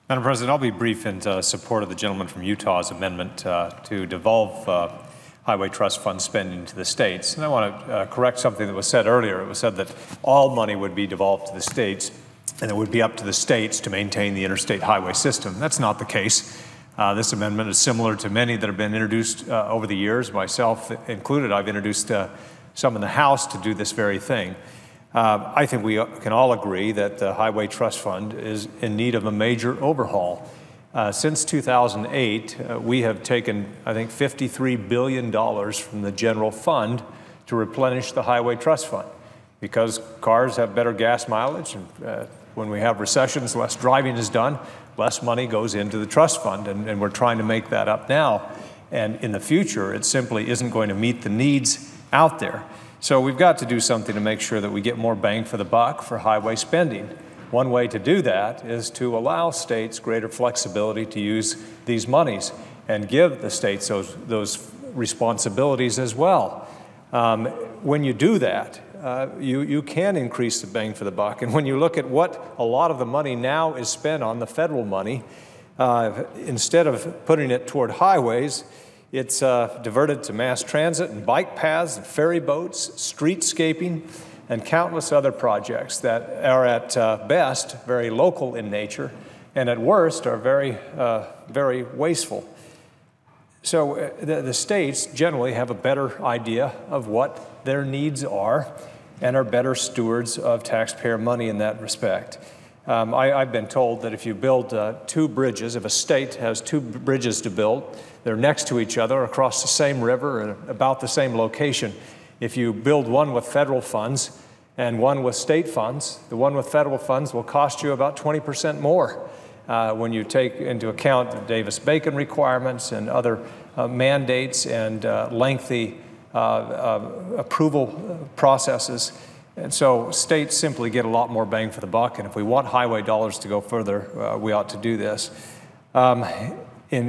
Madam President, I'll be brief in support of the gentleman from Utah's amendment to devolve Highway Trust Fund spending to the states. And I want to correct something that was said earlier. It was said that all money would be devolved to the states, and it would be up to the states to maintain the interstate highway system. That's not the case. This amendment is similar to many that have been introduced over the years, myself included. I've introduced some in the House to do this very thing. I think we can all agree that the Highway Trust Fund is in need of a major overhaul. Since 2008, we have taken, I think, $53 billion from the general fund to replenish the Highway Trust Fund. Because cars have better gas mileage, and when we have recessions, less driving is done, less money goes into the trust fund, and we're trying to make that up now. And in the future, it simply isn't going to meet the needs out there. So we've got to do something to make sure that we get more bang for the buck for highway spending. One way to do that is to allow states greater flexibility to use these monies and give the states those responsibilities as well. When you do that, you can increase the bang for the buck. And when you look at what a lot of the money now is spent on, the federal money, instead of putting it toward highways, it's diverted to mass transit and bike paths and ferry boats, streetscaping, and countless other projects that are at best very local in nature and at worst are very wasteful. So the states generally have a better idea of what their needs are and are better stewards of taxpayer money in that respect. I've been told that if you build two bridges, if a state has two bridges to build, they're next to each other across the same river and about the same location. If you build one with federal funds and one with state funds, the one with federal funds will cost you about 20% more when you take into account the Davis-Bacon requirements and other mandates and lengthy approval processes. And so states simply get a lot more bang for the buck, and if we want highway dollars to go further, we ought to do this. In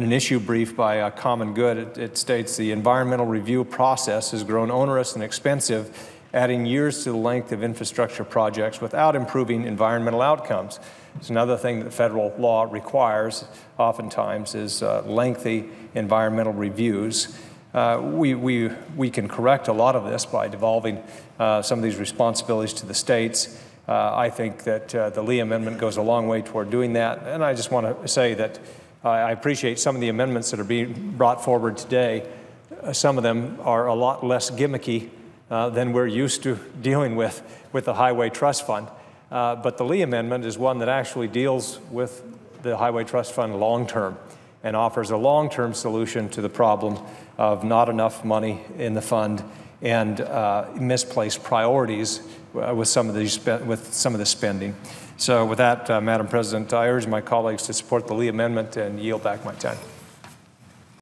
an issue brief by Common Good, it states the environmental review process has grown onerous and expensive, adding years to the length of infrastructure projects without improving environmental outcomes. It's another thing that federal law requires oftentimes is lengthy environmental reviews. We can correct a lot of this by devolving some of these responsibilities to the states. I think that the Lee Amendment goes a long way toward doing that. And I just want to say that I appreciate some of the amendments that are being brought forward today. Some of them are a lot less gimmicky than we're used to dealing with the Highway Trust Fund. But the Lee Amendment is one that actually deals with the Highway Trust Fund long-term and offers a long-term solution to the problem of not enough money in the fund and misplaced priorities with some of the spending. So with that, Madam President, I urge my colleagues to support the Lee Amendment and yield back my time.